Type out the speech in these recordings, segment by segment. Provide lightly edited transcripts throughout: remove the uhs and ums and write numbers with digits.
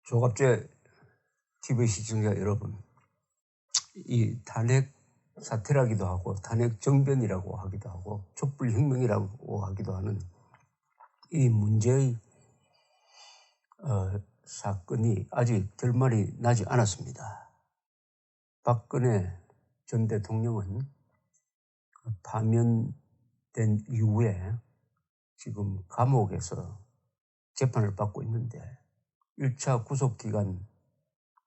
조갑제 TV 시청자 여러분, 이 탄핵 사태라기도 하고 탄핵 정변이라고 하기도 하고 촛불혁명이라고 하기도 하는 이 문제의 사건이 아직 결말이 나지 않았습니다. 박근혜 전 대통령은 파면된 이후에 지금 감옥에서 재판을 받고 있는데 1차 구속기간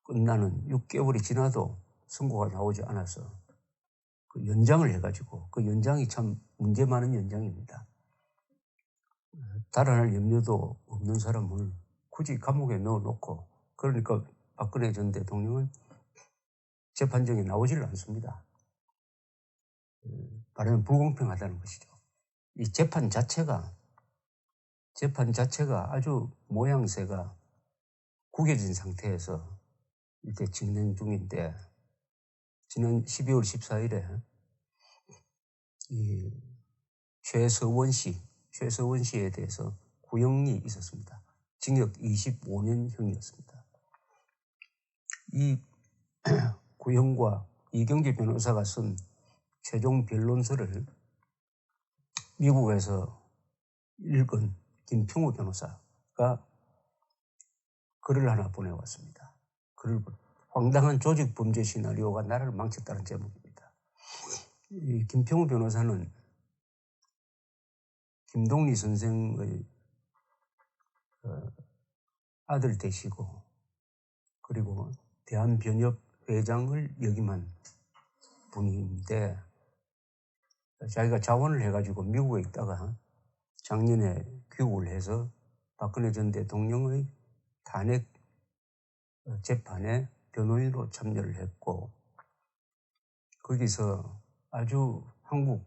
끝나는 6개월이 지나도 선고가 나오지 않아서 그 연장을 해가지고 그 연장이 참 문제 많은 연장입니다. 달아날 염려도 없는 사람을 굳이 감옥에 넣어놓고, 그러니까 박근혜 전 대통령은 재판정에 나오지를 않습니다. 말하면 불공평하다는 것이죠. 이 재판 자체가 아주 모양새가 구겨진 상태에서 이렇게 진행 중인데, 지난 12월 14일에 이 최서원 씨에 대해서 구형이 있었습니다. 징역 25년형이었습니다. 이 구형과 이경재 변호사가 쓴 최종 변론서를 미국에서 읽은 김평우 변호사가 글을 하나 보내왔습니다. 황당한 조직 범죄 시나리오가 나라를 망쳤다는 제목입니다. 이 김평우 변호사는 김동리 선생의 아들 되시고, 그리고 대한변협 회장을 역임한 분인데, 자기가 자원을 해가지고 미국에 있다가 작년에 귀국을 해서 박근혜 전 대통령의 탄핵 재판에 변호인으로 참여를 했고, 거기서 아주 한국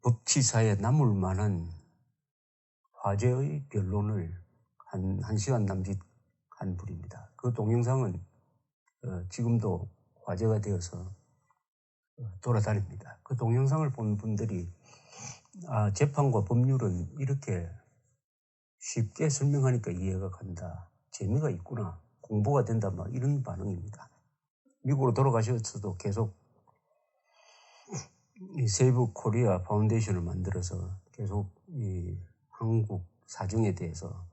법치사에 남을 만한 화제의 변론을 한 1시간 남짓한 분입니다. 그 동영상은 지금도 화제가 되어서 돌아다닙니다. 그 동영상을 본 분들이 재판과 법률은 이렇게 쉽게 설명하니까 이해가 간다, 재미가 있구나, 공부가 된다, 막 이런 반응입니다. 미국으로 돌아가셔서도 계속 이 세이브 코리아 파운데이션을 만들어서 계속 이 한국 사정에 대해서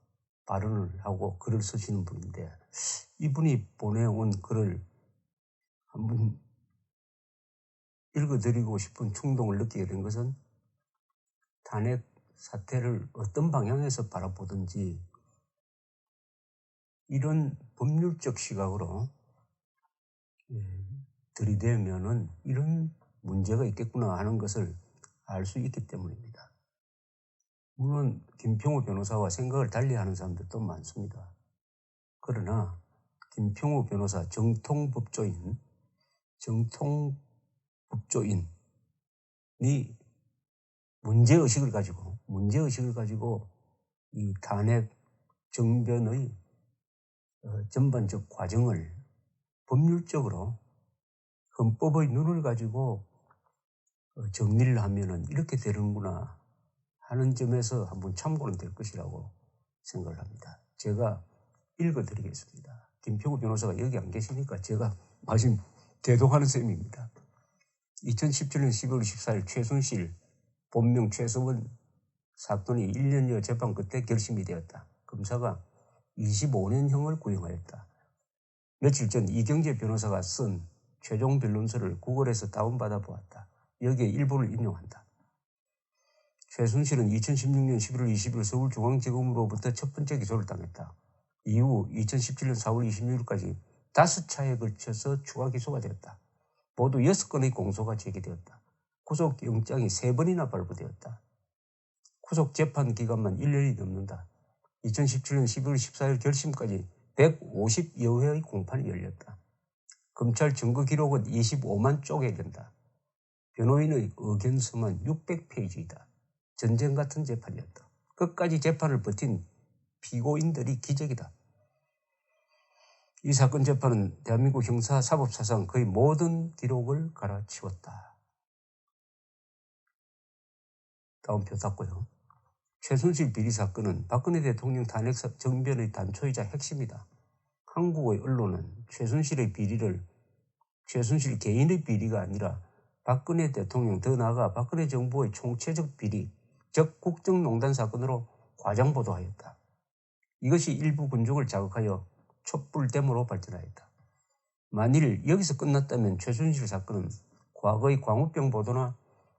발언을 하고 글을 쓰시는 분인데, 이분이 보내온 글을 한번 읽어드리고 싶은 충동을 느끼게 된 것은, 탄핵 사태를 어떤 방향에서 바라보든지 이런 법률적 시각으로 들이대면은 이런 문제가 있겠구나 하는 것을 알 수 있기 때문입니다. 물론 김평우 변호사와 생각을 달리하는 사람들도 많습니다. 그러나 김평우 변호사 정통법조인이 문제의식을 가지고 이 탄핵 정변의 전반적 과정을 법률적으로 헌법의 눈을 가지고 정리를 하면은 이렇게 되는구나 하는 점에서 한번 참고는 될 것이라고 생각을 합니다. 제가 읽어드리겠습니다. 김평우 변호사가 여기 안 계시니까 제가 마침 대동하는 셈입니다. 2017년 12월 14일 최순실 본명 최서원 사건이 1년여 재판 끝에 결심이 되었다. 검사가 25년형을 구형하였다. 며칠 전 이경재 변호사가 쓴 최종 변론서를 구글에서 다운받아 보았다. 여기에 일부를 인용한다. 최순실은 2016년 11월 20일 서울중앙지검으로부터 첫 번째 기소를 당했다. 이후 2017년 4월 26일까지 5차에 걸쳐서 추가 기소가 되었다. 모두 6건의 공소가 제기되었다. 구속영장이 3번이나 발부되었다. 구속재판 기간만 1년이 넘는다. 2017년 12월 14일 결심까지 150여 회의 공판이 열렸다. 검찰 증거 기록은 25만 쪽에 된다. 변호인의 의견서만 600페이지이다. 전쟁 같은 재판이었다. 끝까지 재판을 버틴 피고인들이 기적이다. 이 사건 재판은 대한민국 형사 사법사상 거의 모든 기록을 갈아치웠다. 다음표 닫고요. 최순실 비리 사건은 박근혜 대통령 탄핵 정변의 단초이자 핵심이다. 한국의 언론은 최순실 개인의 비리가 아니라 박근혜 대통령, 더 나아가 박근혜 정부의 총체적 비리, 즉 국정농단 사건으로 과장 보도하였다. 이것이 일부 군중을 자극하여 촛불데모로 발전하였다. 만일 여기서 끝났다면 최순실 사건은 과거의 광우병 보도나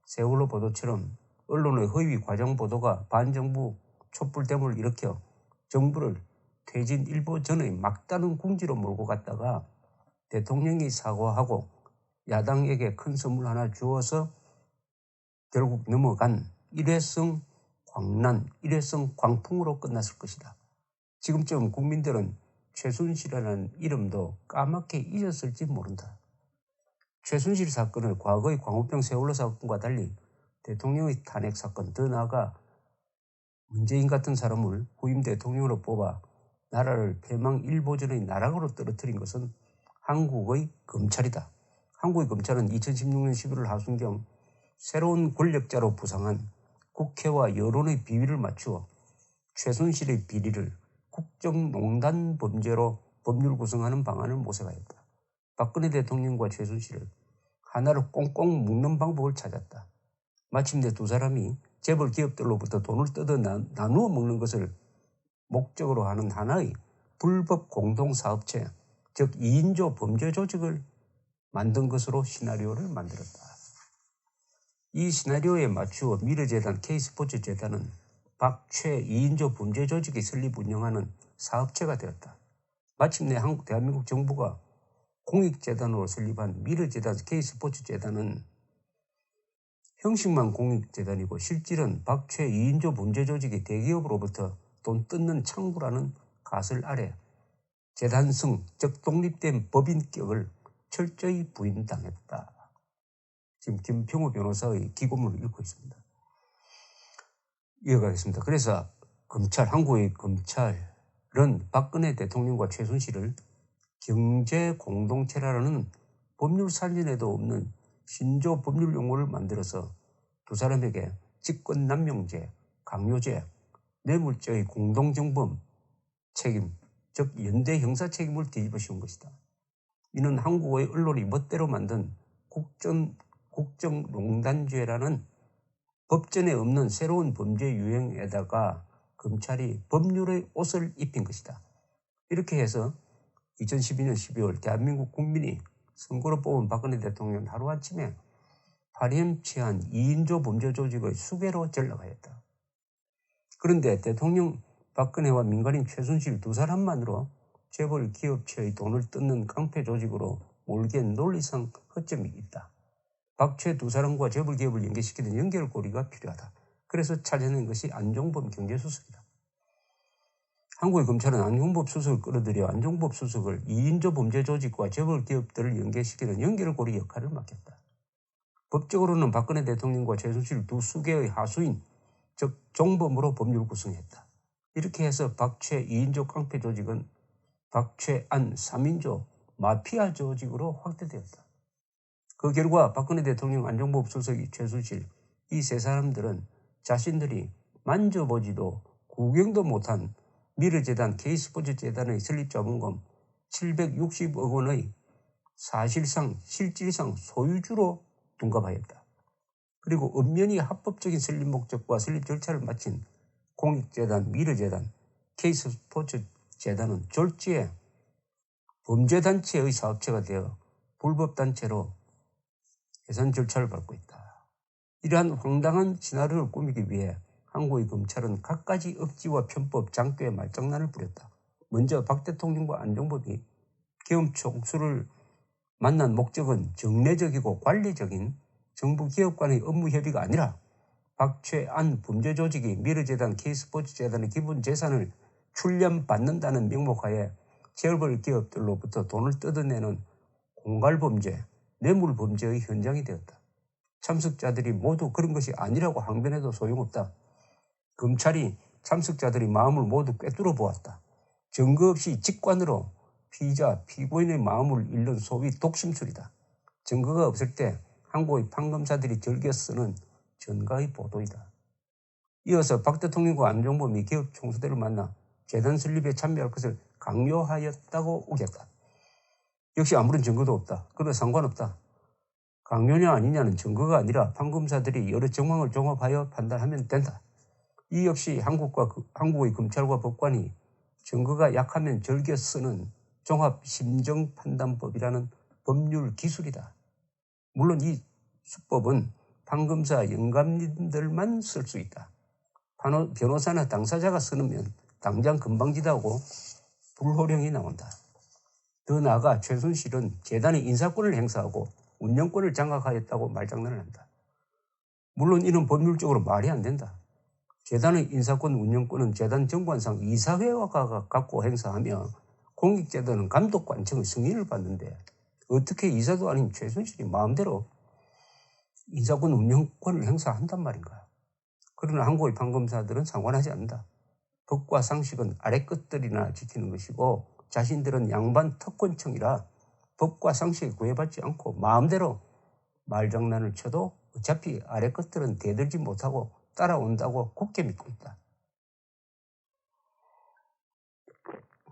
세월호 보도처럼 언론의 허위 과장 보도가 반정부 촛불데모를 일으켜 정부를 퇴진 일보 전의 막다른 궁지로 몰고 갔다가 대통령이 사과하고 야당에게 큰 선물 하나 주어서 결국 넘어간 일회성 광란, 일회성 광풍으로 끝났을 것이다. 지금쯤 국민들은 최순실이라는 이름도 까맣게 잊었을지 모른다. 최순실 사건을 과거의 광우병 세월호 사건과 달리 대통령의 탄핵 사건, 더 나아가 문재인 같은 사람을 후임 대통령으로 뽑아 나라를 패망일보전의 나락으로 떨어뜨린 것은 한국의 검찰이다. 한국의 검찰은 2016년 11월 하순경 새로운 권력자로 부상한 국회와 여론의 비위를 맞추어 최순실의 비리를 국정농단 범죄로 법률 구성하는 방안을 모색하였다. 박근혜 대통령과 최순실을 하나로 꽁꽁 묶는 방법을 찾았다. 마침내 두 사람이 재벌 기업들로부터 돈을 뜯어 나누어 먹는 것을 목적으로 하는 하나의 불법 공동사업체, 즉 2인조 범죄 조직을 만든 것으로 시나리오를 만들었다. 이 시나리오에 맞추어 미르재단, K스포츠재단은 박최 2인조 범죄 조직이 설립 운영하는 사업체가 되었다. 마침내 대한민국 정부가 공익재단으로 설립한 미르재단, K스포츠재단은 형식만 공익재단이고 실질은 박최 2인조 범죄 조직이 대기업으로부터 돈 뜯는 창구라는 가설 아래 재단성, 즉 독립된 법인격을 철저히 부인당했다. 지금 김평우 변호사의 기고문을 읽고 있습니다. 이어가겠습니다. 그래서 한국의 검찰은 박근혜 대통령과 최순실을 경제 공동체라는 법률 사전에도 없는 신조 법률 용어를 만들어서 두 사람에게 직권남용죄, 강요죄, 뇌물죄의 공동정범 책임, 즉 연대 형사 책임을 뒤집어 씌운 것이다. 이는 한국의 언론이 멋대로 만든 국정농단죄라는 법전에 없는 새로운 범죄 유형에다가 검찰이 법률의 옷을 입힌 것이다. 이렇게 해서 2012년 12월 대한민국 국민이 선거로 뽑은 박근혜 대통령은 하루아침에 파렴치한 2인조 범죄 조직의 수괴로 전락하였다. 그런데 대통령 박근혜와 민간인 최순실 두 사람만으로 재벌 기업체의 돈을 뜯는 깡패 조직으로 몰기엔 논리상 허점이 있다. 박최 두 사람과 재벌 기업을 연계시키는 연결고리가 필요하다. 그래서 찾아낸 것이 안종범 경제수석이다. 한국의 검찰은 안종범 수석을 끌어들여 안종범 수석을 2인조 범죄 조직과 재벌 기업들을 연계시키는 연결고리 역할을 맡겼다. 법적으로는 박근혜 대통령과 최순실 두 수계의 하수인, 즉 종범으로 법률 구성했다. 이렇게 해서 박최 2인조 깡패 조직은 박최안 3인조 마피아 조직으로 확대되었다. 그 결과 박근혜 대통령, 안종범 수석이, 최순실, 이 세 사람들은 자신들이 만져보지도 구경도 못한 미르재단, K스포츠재단의 설립자본금 760억 원의 실질상 소유주로 둔갑하였다. 그리고 엄연히 합법적인 설립 목적과 설립 절차를 마친 공익재단, 미르재단, K스포츠재단은 졸지에 범죄단체의 사업체가 되어 불법단체로 해산 절차를 밟고 있다. 이러한 황당한 시나리오를 꾸미기 위해 한국의 검찰은 갖가지 억지와 편법, 장교의 말장난을 부렸다. 먼저 박 대통령과 안종범이 계엄 총수를 만난 목적은 정례적이고 관리적인 정부 기업 간의 업무 협의가 아니라 박최안 범죄 조직이 미르재단, K스포츠재단의 기본 재산을 출연받는다는 명목하에 재벌 기업들로부터 돈을 뜯어내는 공갈범죄, 뇌물범죄의 현장이 되었다. 참석자들이 모두 그런 것이 아니라고 항변해도 소용없다. 검찰이 참석자들의 마음을 모두 꿰뚫어 보았다. 증거 없이 직관으로 피의자, 피고인의 마음을 읽는 소위 독심술이다. 증거가 없을 때 한국의 판검사들이 즐겨 쓰는 전가의 보도이다. 이어서 박 대통령과 안종범이 기업 총수들을 만나 재단 설립에 참여할 것을 강요하였다고 우겼다. 역시 아무런 증거도 없다. 그러나 상관없다. 강요냐 아니냐는 증거가 아니라 판검사들이 여러 정황을 종합하여 판단하면 된다. 이 역시 한국의 검찰과 법관이 증거가 약하면 즐겨 쓰는 종합심정판단법이라는 법률 기술이다. 물론 이 수법은 판검사 영감님들만 쓸 수 있다. 변호사나 당사자가 쓰면 당장 금방지다고 불호령이 나온다. 더 나아가 최순실은 재단의 인사권을 행사하고 운영권을 장악하였다고 말장난을 한다. 물론 이는 법률적으로 말이 안 된다. 재단의 인사권, 운영권은 재단 정관상 이사회가 갖고 행사하며 공익재단은 감독관청의 승인을 받는데 어떻게 이사도 아닌 최순실이 마음대로 인사권, 운영권을 행사한단 말인가. 그러나 한국의 판검사들은 상관하지 않는다. 법과 상식은 아래 것들이나 지키는 것이고 자신들은 양반 특권청이라 법과 상식에 구애받지 않고 마음대로 말장난을 쳐도 어차피 아래 것들은 대들지 못하고 따라온다고 굳게 믿고 있다.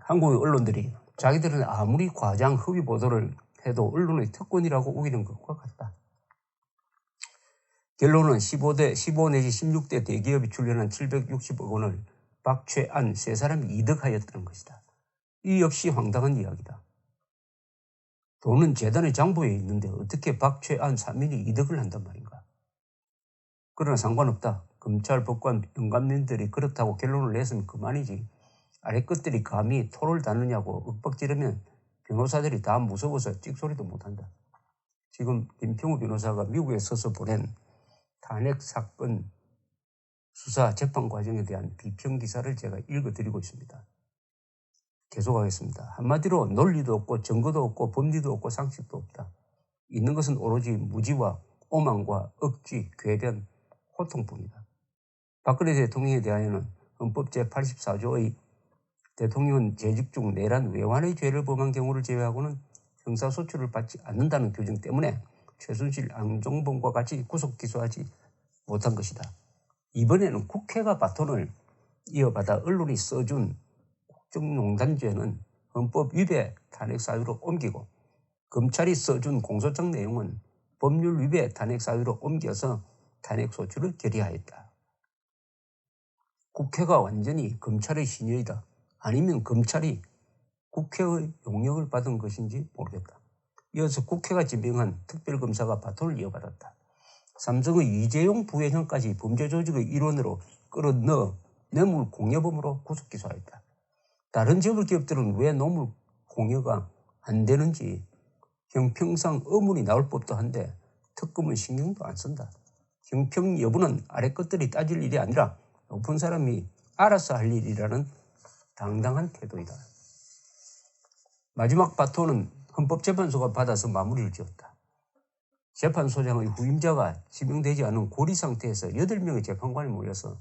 한국의 언론들이 자기들은 아무리 과장 허위 보도를 해도 언론의 특권이라고 우기는 것과 같다. 결론은 15 내지 16대 대기업이 출연한 760억 원을 박최안 세 사람이 이득하였다는 것이다. 이 역시 황당한 이야기다. 돈은 재단의 장부에 있는데 어떻게 박최안 3인이 이득을 한단 말인가. 그러나 상관없다. 검찰, 법관, 영감님들이 그렇다고 결론을 내서는 그만이지. 아래 것들이 감히 토를 다느냐고 윽박지르면 변호사들이 다 무서워서 찍소리도 못한다. 지금 김평우 변호사가 미국에 서서 보낸 탄핵 사건 수사 재판 과정에 대한 비평 기사를 제가 읽어드리고 있습니다. 계속하겠습니다. 한마디로 논리도 없고 증거도 없고 법리도 없고 상식도 없다. 있는 것은 오로지 무지와 오만과 억지, 궤변, 호통뿐이다. 박근혜 대통령에 대하여는 헌법 제84조의 대통령은 재직 중 내란 외환의 죄를 범한 경우를 제외하고는 형사소출을 받지 않는다는 규정 때문에 최순실, 안종범과 같이 구속 기소하지 못한 것이다. 이번에는 국회가 바톤을 이어받아 언론이 써준 국정농단죄는 헌법 위배 탄핵 사유로 옮기고 검찰이 써준 공소장 내용은 법률 위배 탄핵 사유로 옮겨서 탄핵 소추를 결의하였다. 국회가 완전히 검찰의 신여이다. 아니면 검찰이 국회의 용역을 받은 것인지 모르겠다. 이어서 국회가 지명한 특별검사가 바톤을 이어받았다. 삼성의 이재용 부회장까지 범죄 조직의 일원으로 끌어넣어 뇌물 공여범으로 구속 기소하였다. 다른 재벌 기업들은 왜 뇌물 공여가 안 되는지 형평상 의문이 나올 법도 한데 특검은 신경도 안 쓴다. 형평 여부는 아래 것들이 따질 일이 아니라 높은 사람이 알아서 할 일이라는 당당한 태도이다. 마지막 바톤은 헌법재판소가 받아서 마무리를 지었다. 재판소장의 후임자가 지명되지 않은 고리 상태에서 8명의 재판관이 모여서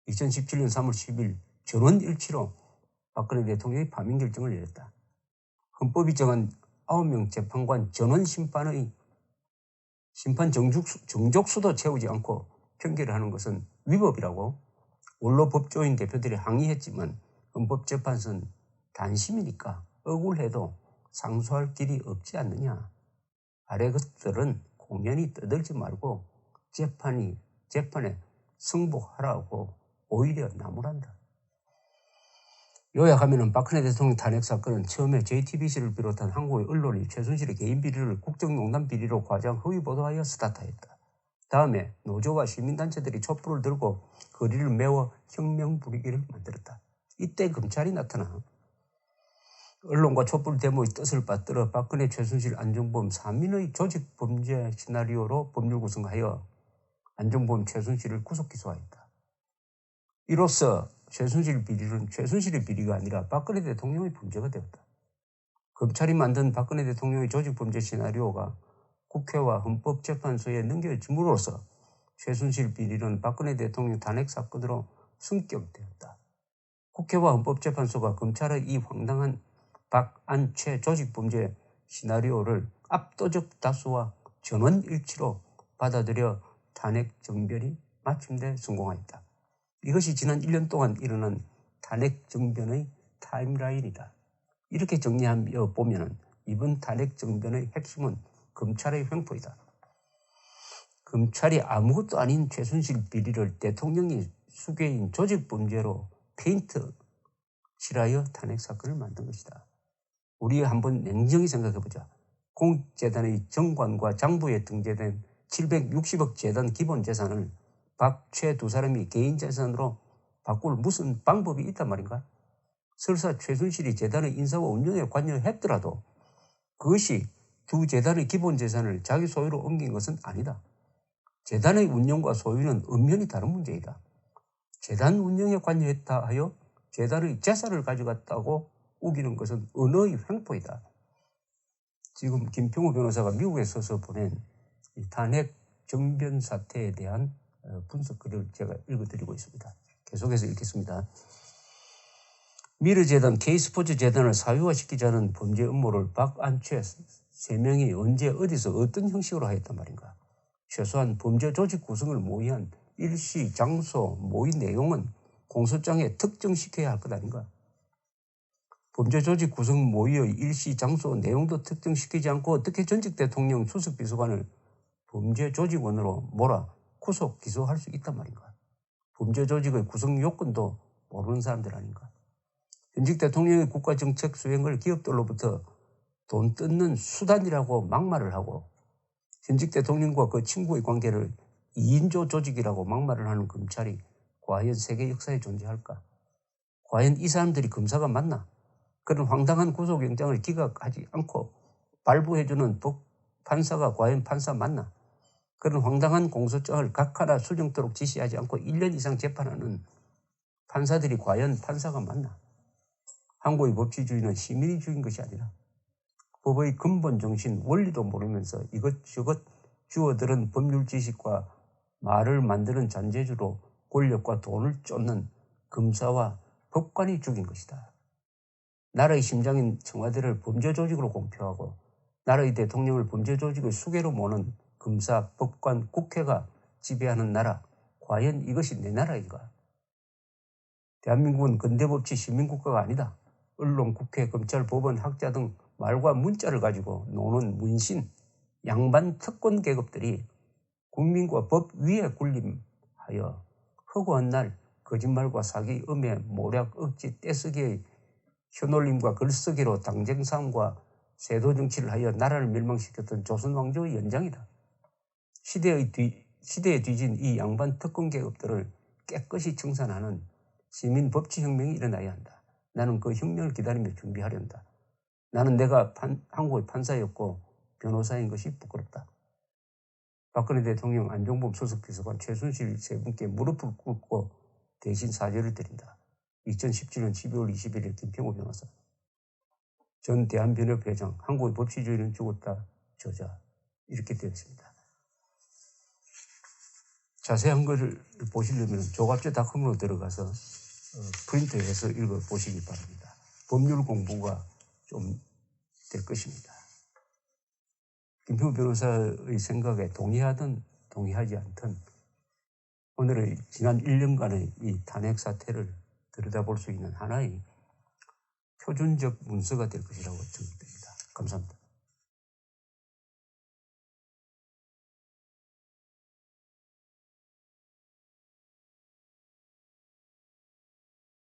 2017년 3월 10일 전원일치로 박근혜 대통령의 파면 결정을 내렸다. 헌법이 정한 9명 재판관 전원 심판의 심판 정족수도 채우지 않고 평결을 하는 것은 위법이라고 원로 법조인 대표들이 항의했지만 헌법재판소는 단심이니까 억울해도 상소할 길이 없지 않느냐. 아래 것들은 공연히 떠들지 말고 재판에 승복하라고 오히려 나무란다. 요약하면 박근혜 대통령 탄핵 사건은 처음에 JTBC를 비롯한 한국의 언론이 최순실의 개인 비리를 국정농단 비리로 과장 허위 보도하여 스타트했다. 다음에 노조와 시민단체들이 촛불을 들고 거리를 메워 혁명 부리기를 만들었다. 이때 검찰이 나타나 언론과 촛불 데모의 뜻을 받들어 박근혜, 최순실, 안종범 3인의 조직 범죄 시나리오로 법률 구성하여 안종범, 최순실을 구속 기소하였다. 이로써 최순실 비리는 최순실의 비리가 아니라 박근혜 대통령의 문제가 되었다. 검찰이 만든 박근혜 대통령의 조직 범죄 시나리오가 국회와 헌법재판소에 넘겨짐으로써 최순실 비리는 박근혜 대통령 탄핵 사건으로 승격되었다. 국회와 헌법재판소가 검찰의 이 황당한 박안최 조직범죄 시나리오를 압도적 다수와 전원일치로 받아들여 탄핵 정결이 마침내 성공하였다. 이것이 지난 1년 동안 일어난 탄핵 정변의 타임라인이다. 이렇게 정리하며 보면 이번 탄핵 정변의 핵심은 검찰의 횡포이다. 검찰이 아무것도 아닌 최순실 비리를 대통령이 수괴인 조직범죄로 페인트 칠하여 탄핵 사건을 만든 것이다. 우리 한번 냉정히 생각해보자. 공재단의 정관과 장부에 등재된 760억 재단 기본 재산을 박, 최 두 사람이 개인 재산으로 바꿀 무슨 방법이 있단 말인가? 설사 최순실이 재단의 인사와 운영에 관여했더라도 그것이 두 재단의 기본 재산을 자기 소유로 옮긴 것은 아니다. 재단의 운영과 소유는 엄연히 다른 문제이다. 재단 운영에 관여했다 하여 재단의 재산을 가져갔다고 우기는 것은 언어의 횡포이다. 지금 김평우 변호사가 미국에 서서 보낸 이 탄핵 정변 사태에 대한 분석글을 제가 읽어드리고 있습니다. 계속해서 읽겠습니다. 미르재단, K스포츠재단을 사유화시키자는 범죄 음모를 박, 안, 최 세 명이 언제 어디서 어떤 형식으로 하였단 말인가. 최소한 범죄 조직 구성을 모의한 일시, 장소, 모의 내용은 공소장에 특정시켜야 할 것 아닌가. 범죄 조직 구성 모의의 일시, 장소, 내용도 특정시키지 않고 어떻게 전직 대통령 수석 비서관을 범죄 조직원으로 몰아 구속, 기소할 수 있단 말인가. 범죄 조직의 구성 요건도 모르는 사람들 아닌가. 현직 대통령의 국가정책 수행을 기업들로부터 돈 뜯는 수단이라고 막말을 하고 현직 대통령과 그 친구의 관계를 2인조 조직이라고 막말을 하는 검찰이 과연 세계 역사에 존재할까? 과연 이 사람들이 검사가 맞나? 그런 황당한 구속영장을 기각하지 않고 발부해주는 판사가 과연 판사 맞나? 그런 황당한 공소장을 각 하나 수정토록 지시하지 않고 1년 이상 재판하는 판사들이 과연 판사가 맞나? 한국의 법치주의는 시민주의인 것이 아니라 법의 근본 정신, 원리도 모르면서 이것저것 주워들은 법률 지식과 말을 만드는 잔재주로 권력과 돈을 쫓는 검사와 법관이 죽인 것이다. 나라의 심장인 청와대를 범죄 조직으로 공표하고 나라의 대통령을 범죄 조직의 수괴로 모는 검사, 법관, 국회가 지배하는 나라, 과연 이것이 내 나라인가? 대한민국은 근대법치 시민국가가 아니다. 언론, 국회, 검찰, 법원, 학자 등 말과 문자를 가지고 노는 문신, 양반 특권 계급들이 국민과 법 위에 군림하여 허구한 날 거짓말과 사기, 음해, 모략, 억지, 떼쓰기의 혀놀림과 글쓰기로 당정 싸움과 세도 정치를 하여 나라를 멸망시켰던 조선 왕조의 연장이다. 시대에 뒤진 이 양반 특권 계급들을 깨끗이 청산하는 시민 법치혁명이 일어나야 한다. 나는 그 혁명을 기다리며 준비하련다. 나는 내가 한국의 판사였고 변호사인 것이 부끄럽다. 박근혜 대통령, 안종범 수석비서관, 최순실 세 분께 무릎을 꿇고 대신 사죄를 드린다. 2017년 12월 21일 김평우 변호사. 전 대한변협 회장, 한국의 법치주의는 죽었다. 저자. 이렇게 되어 있습니다. 자세한 것을 보시려면 조갑제닷컴으로 들어가서 프린트해서 읽어보시기 바랍니다. 법률 공부가 좀 될 것입니다. 김평우 변호사의 생각에 동의하든 동의하지 않든 오늘의 지난 1년간의 이 탄핵 사태를 들여다볼 수 있는 하나의 표준적 문서가 될 것이라고 생각됩니다. 감사합니다.